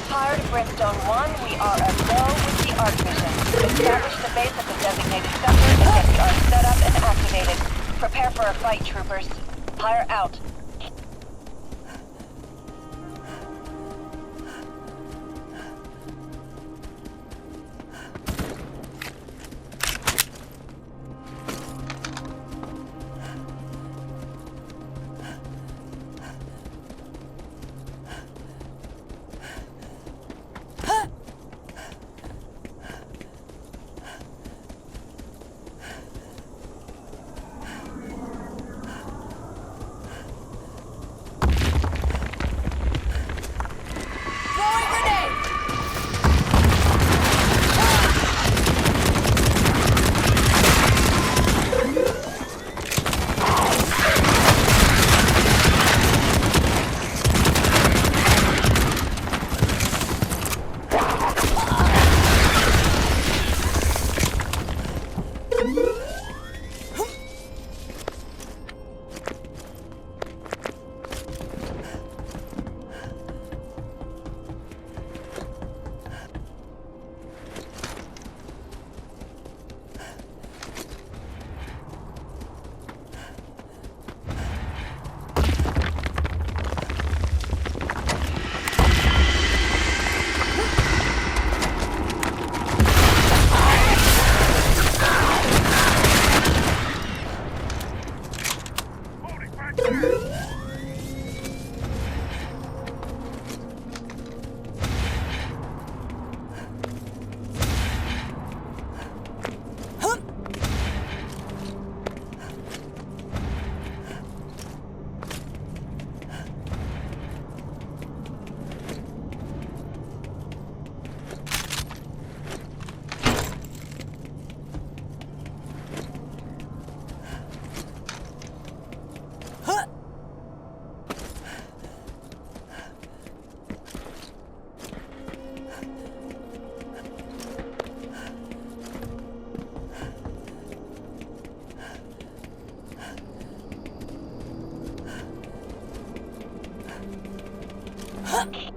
Prior to Brimstone 1, we are aglow with the Arc mission. Establish the base at the designated sector and get the Arc set up and activated. Prepare for a fight, troopers. Pyre out.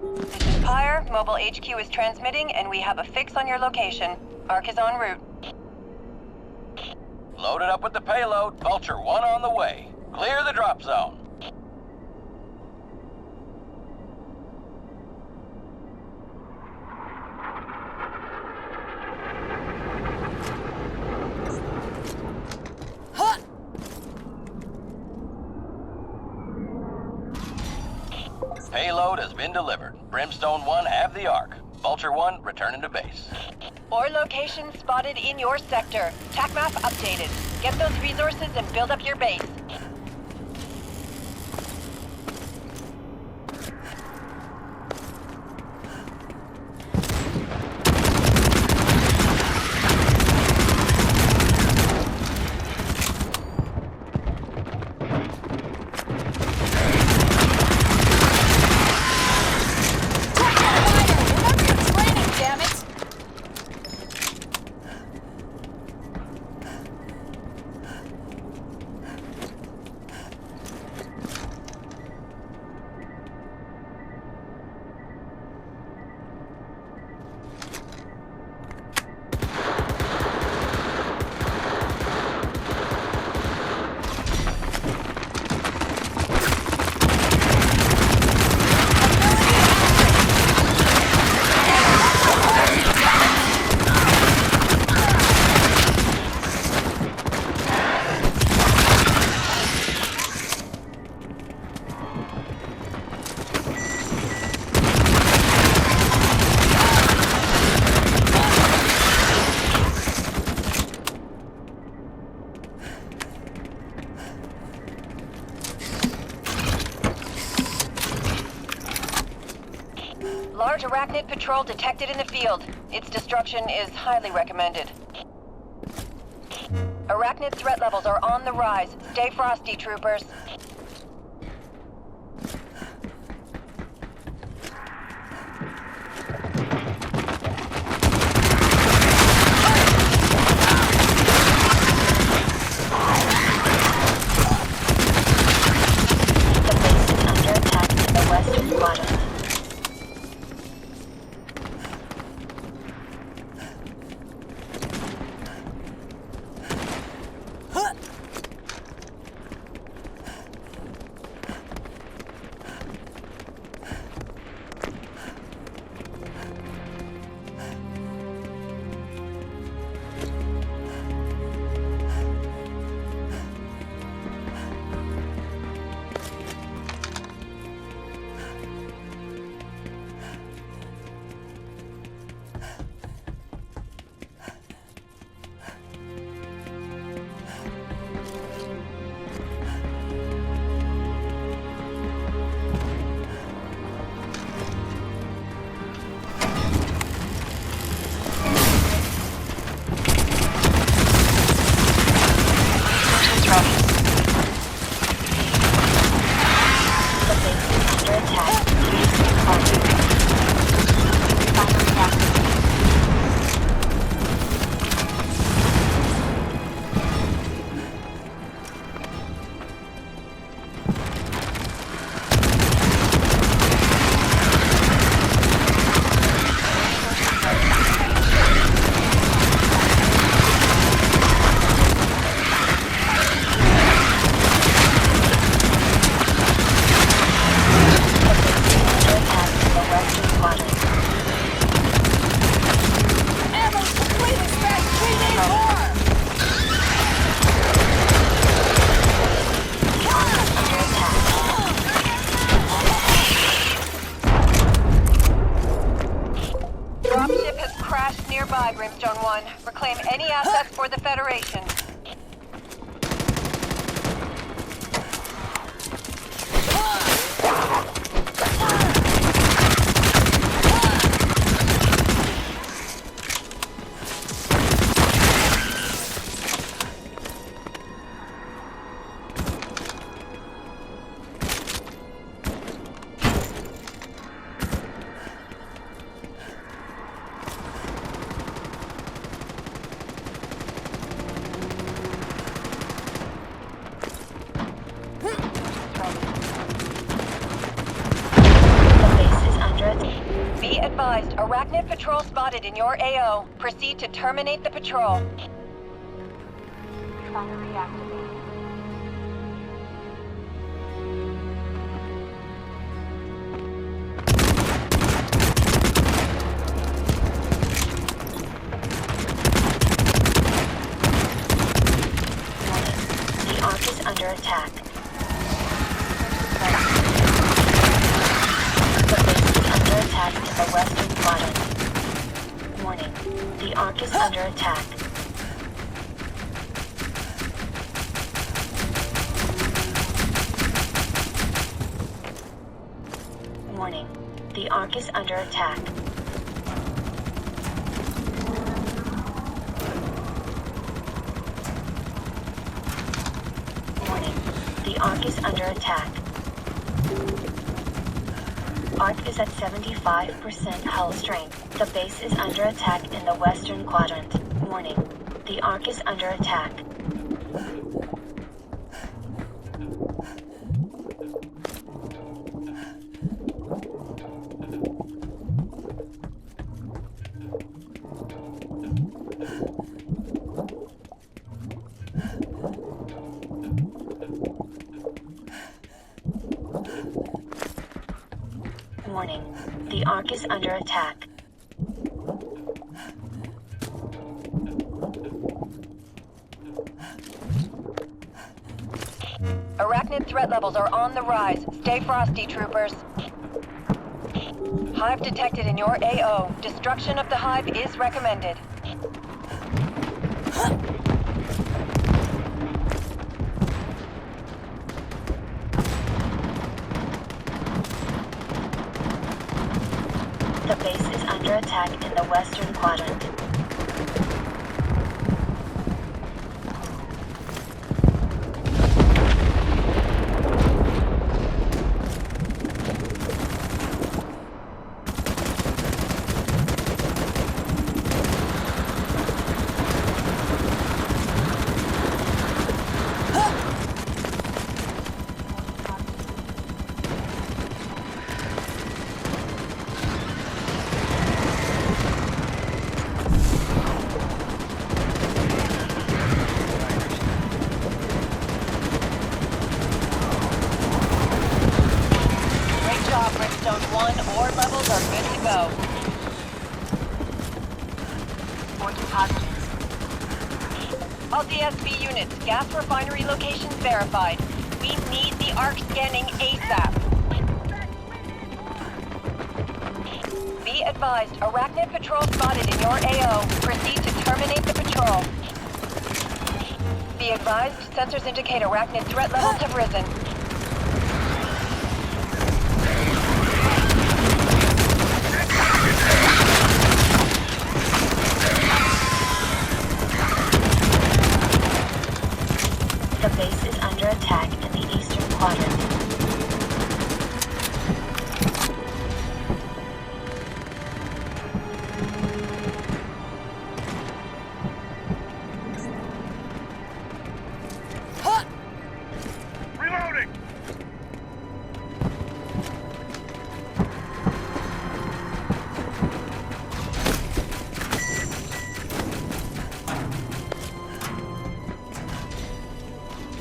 This is Pyre. Mobile HQ is transmitting, and we have a fix on your location. Arc is en route. Loaded up with the payload. Vulture 1 on the way. Clear the drop zone. Payload has been delivered. Brimstone 1 have the Arc. Vulture 1 returning to base. Ore location spotted in your sector. TAC map updated. Get those resources and build up your base. Large arachnid patrol detected in the field. Its destruction is highly recommended. Arachnid threat levels are on the rise. Stay frosty, troopers. quadrant. Ammo's completely spent! We need more! The Ark is under attack. Dropship has crashed nearby, Brimstone 1. Reclaim any assets for the Federation. The base is under attack. Be advised, Arachnid patrol spotted in your AO. Proceed to terminate the patrol. Trying to reactivate. The Ark is under attack. The base is under attack in the western quadrant. Warning. The Ark is under attack. Warning. The Ark is under attack. Warning. The Ark is under attack. Ark is at 75% hull strength. The base is under attack in the western quadrant. Warning. The Ark is under attack. Warning. The Ark is under attack. Arachnid threat levels are on the rise. Stay frosty, troopers. Hive detected in your AO. Destruction of the hive is recommended. The base is under attack in the western quadrant. Great job, Brimstone 1. Ore levels are good to go. Order positive. All DSV units, gas refinery locations verified. We need the Ark scanning ASAP. Be advised, Arachnid patrol spotted in your AO. Proceed to terminate the patrol. Be advised, sensors indicate Arachnid threat levels have risen. The base is under attack in the eastern quadrant. Reloading!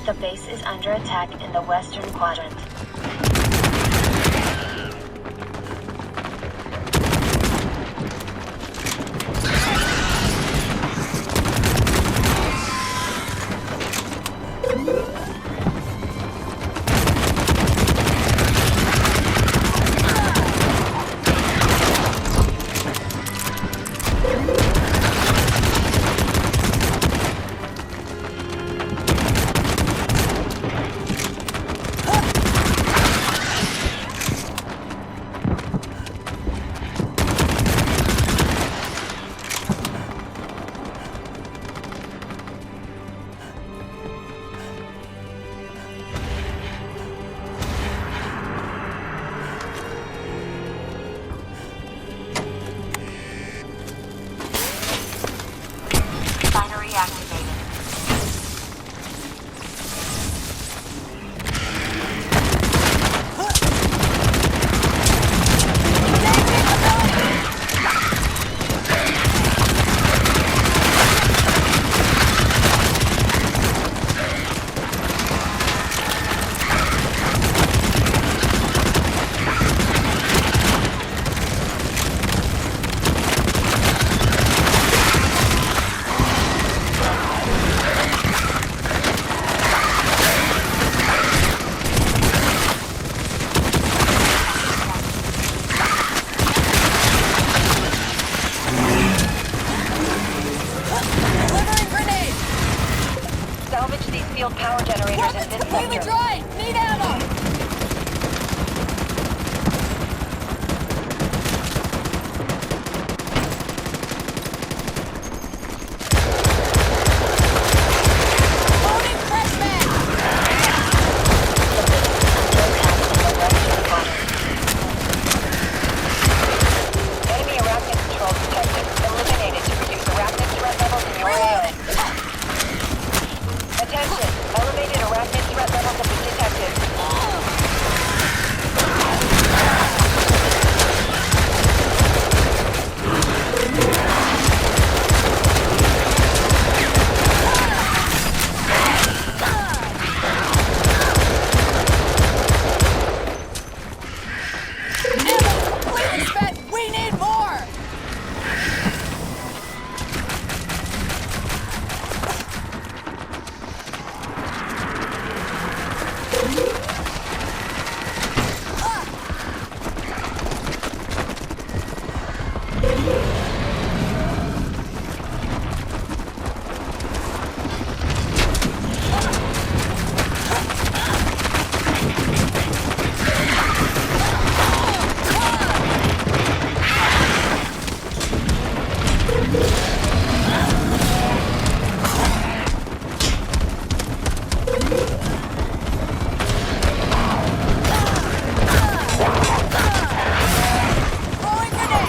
The base is under attack in the western quadrant. field power generators in Weapons this completely sector. dry! Need ammo! Loading fresh mag! Enemy arachnid patrol detected. Eliminated to reduce arachnid threat levels in your area. Attention! Elevated arachnid threat levels have been detected. Ammo completely spent! We need more! Throwing grenade!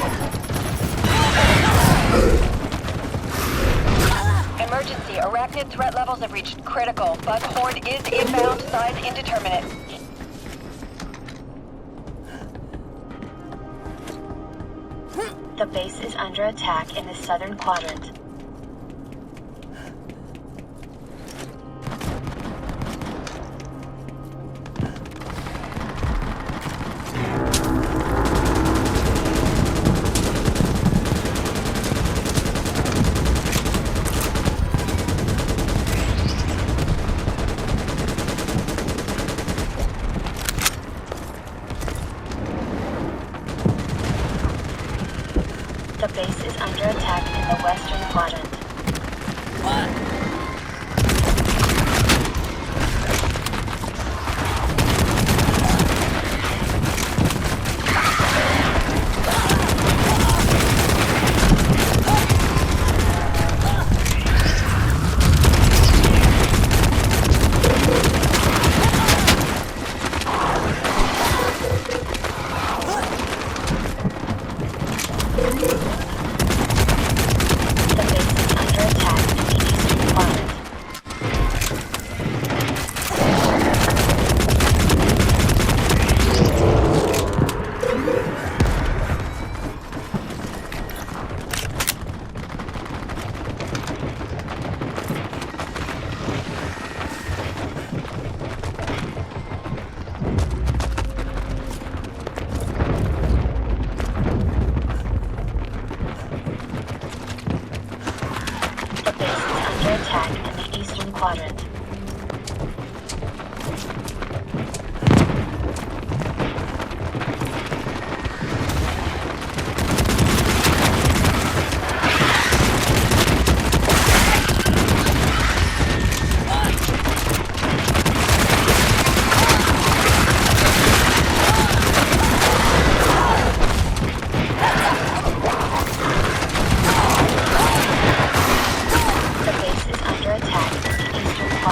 Emergency. Arachnid threat levels have reached critical. Bug horde is inbound. Size indeterminate. The base is under attack in the southern quadrant. The base is under attack in the western quadrant. The base is under attack in the eastern quadrant. The base is under attack in the eastern quadrant. The base is under attack in the eastern quadrant.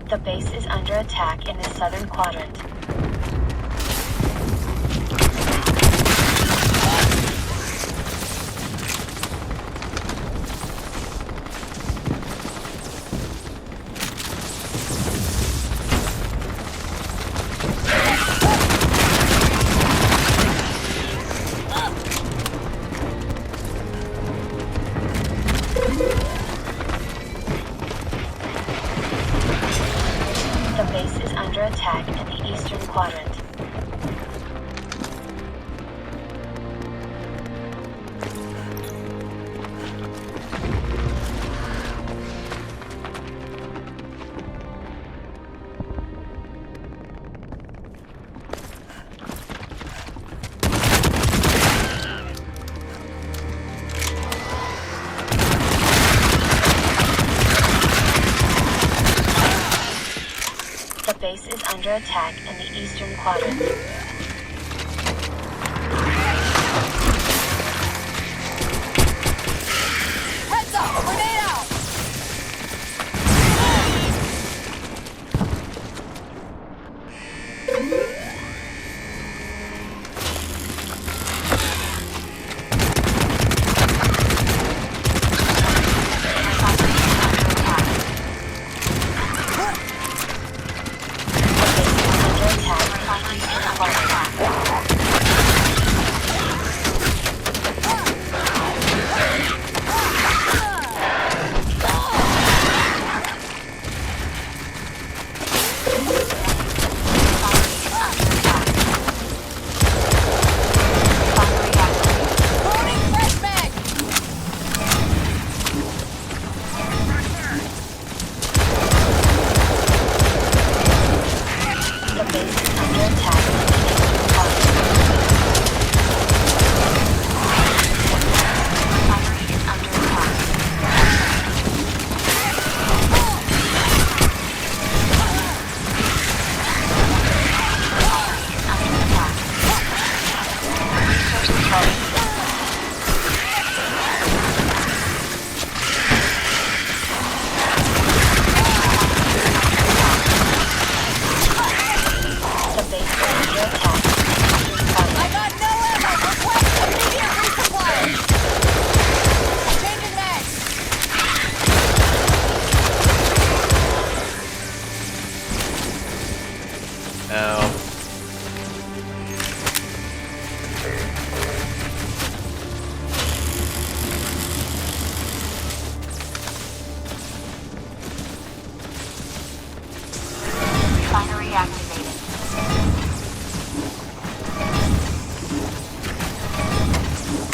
The base is under attack in the southern quadrant. The base is under attack in the eastern quadrant. The base is under attack in the eastern quadrant. Heads up! Grenade out!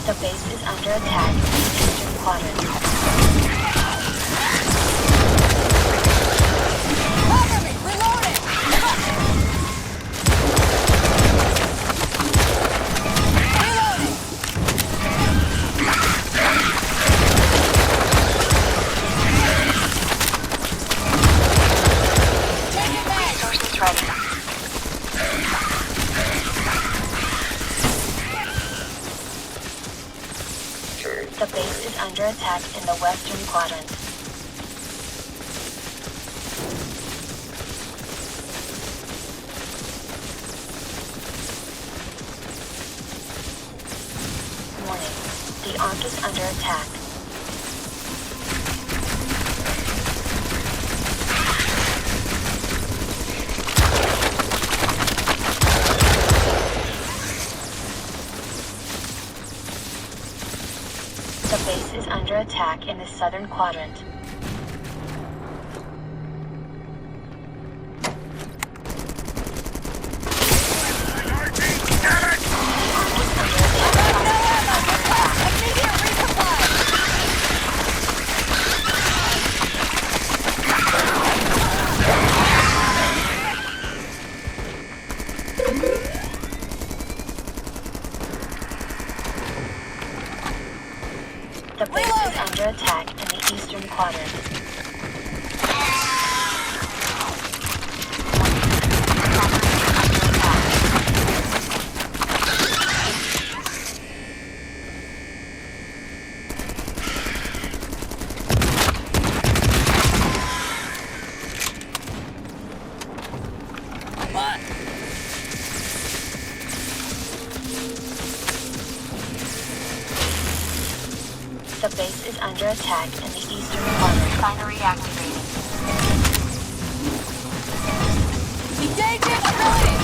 The base is under attack in the eastern quadrant. Cover me! Reloading! Reloading! Changing back! Resources ready. The base is under attack in the western quadrant. Warning. The Ark is under attack. The base is under attack in the southern quadrant. Immediate resupply! The base is under attack in the eastern quadrant. The base is under attack in the eastern quadrant. Refinery activated. Engaging ability!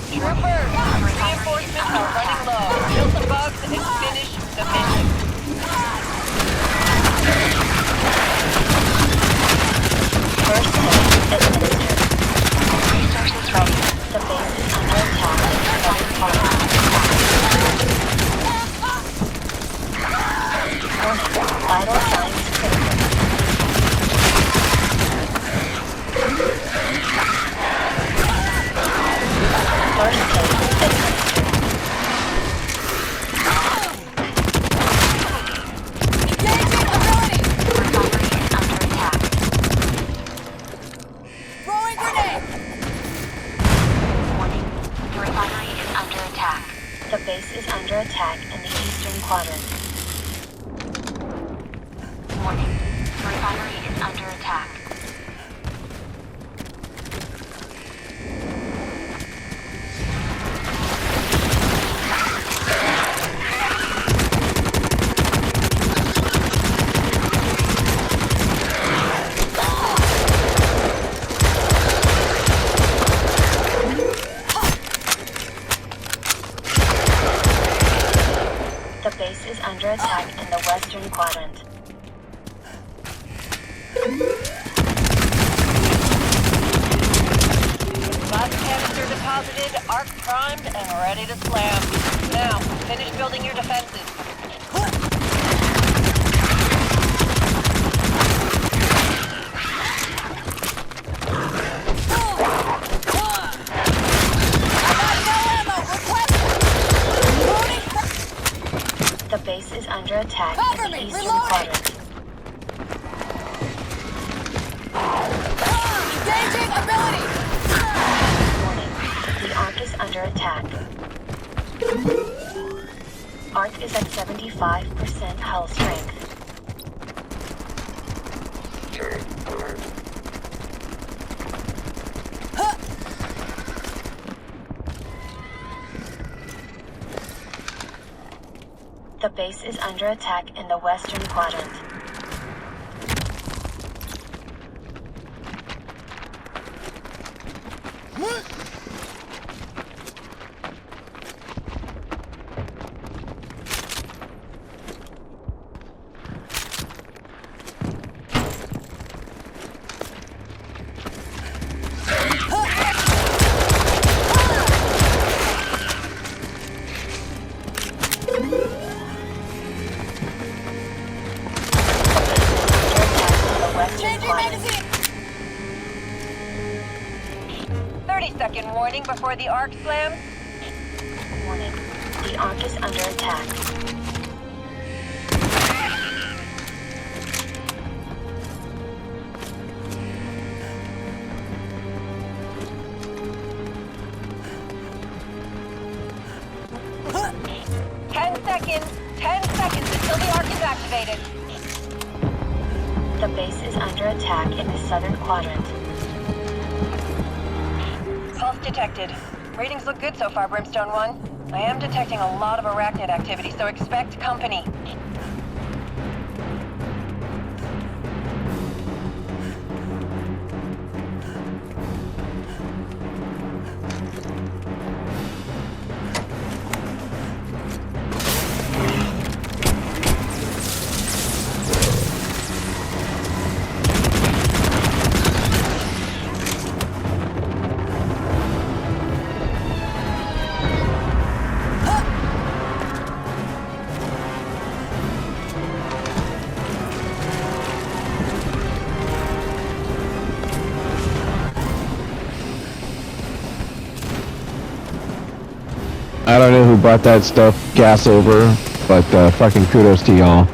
Troopers, reinforcements are running low. Kill some bugs and finish the mission. First aid administered. Resources ready. The base is under attack in the southern quadrant. Warning, vital signs critical. First aid administered. Engaging ability! Refinery is under attack. Throwing grenade! Warning, the refinery is under attack. The base is under attack in the eastern quadrant. Warning, the refinery is under attack. The base is under attack in the western quadrant. Last canister deposited, arc primed, and ready to slam. Now, finish building your defenses. The base is under attack Cover in the me, eastern reloading. quadrant. Engaging ability! Warning, the Ark is under attack. Ark is at 75% hull strength. The base is under attack in the western quadrant. Changing magazine! 30-second warning before the arc slams. Warning, the Ark is under attack. Ten seconds until the arc is activated. The base is under attack in the southern quadrant. Pulse detected. Readings look good so far, Brimstone 1. I am detecting a lot of arachnid activity, so expect company. I don't know who brought that stuff gas over, but fucking kudos to y'all.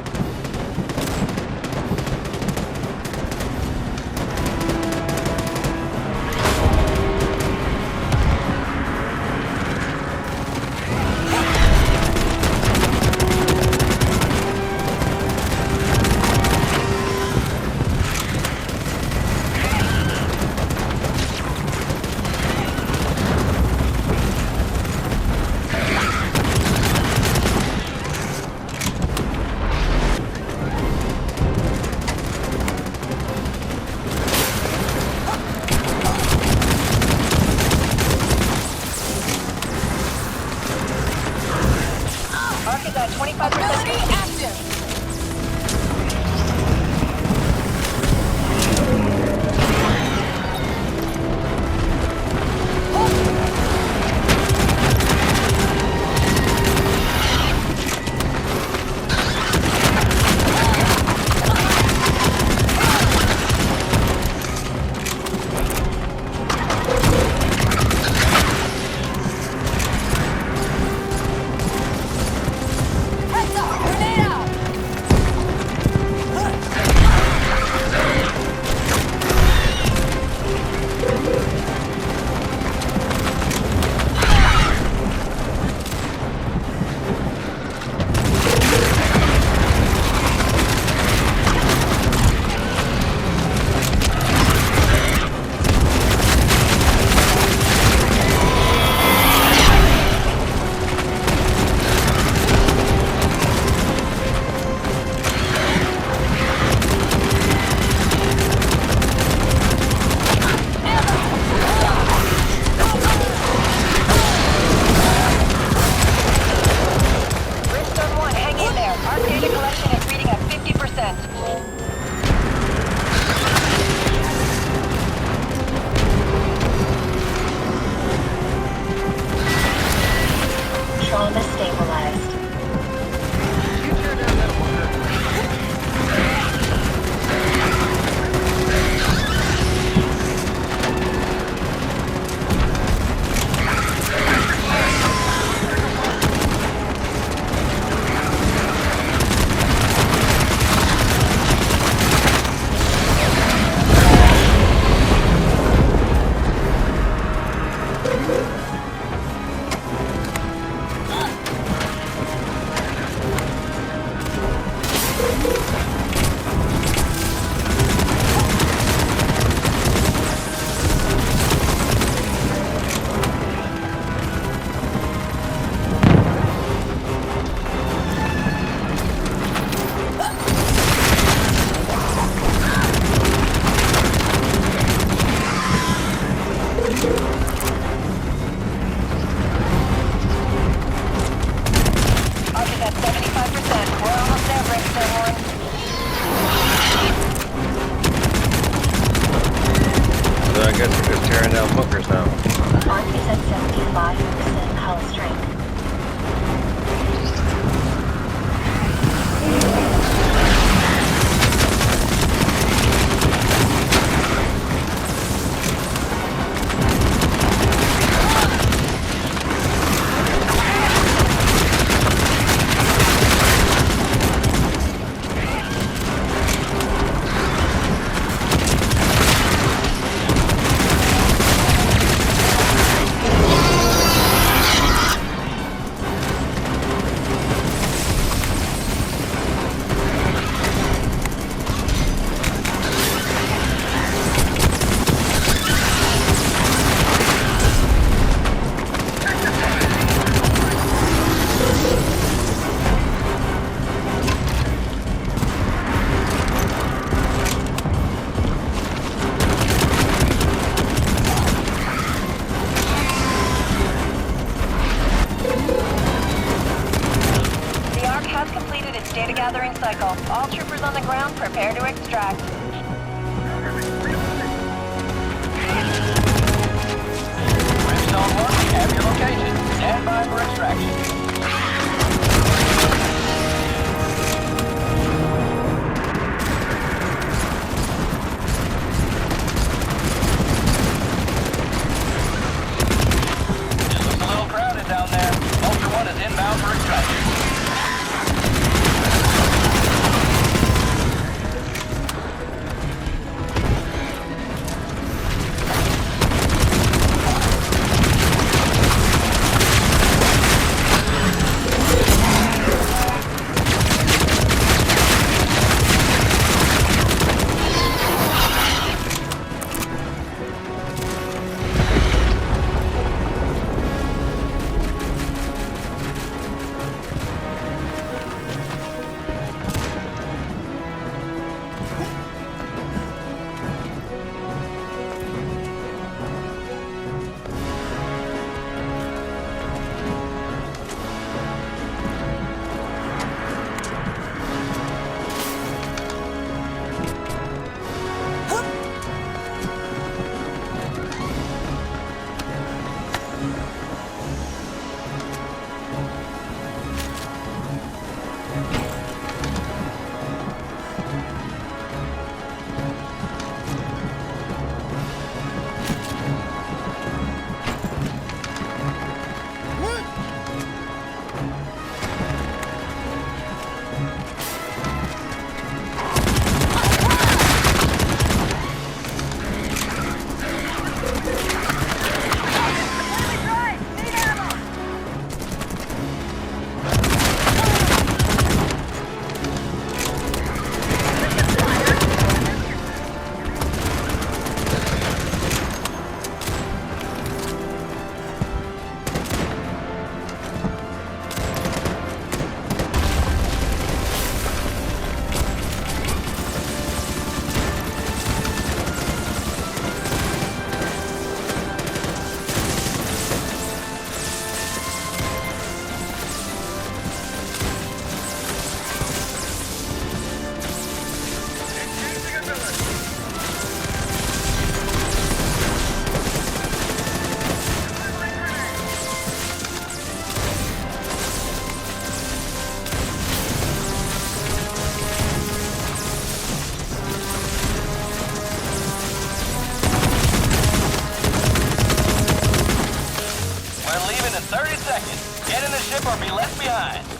guess we're just tearing down bunkers now. Arc is at 75% hull strength. Data gathering cycle. All troopers on the ground, prepare to extract. Brimstone 1, we have your location. Stand by for extraction. It looks a little crowded down there. Vulture 1 is inbound for extraction. We're leaving in 30 seconds. Get in the ship or be left behind.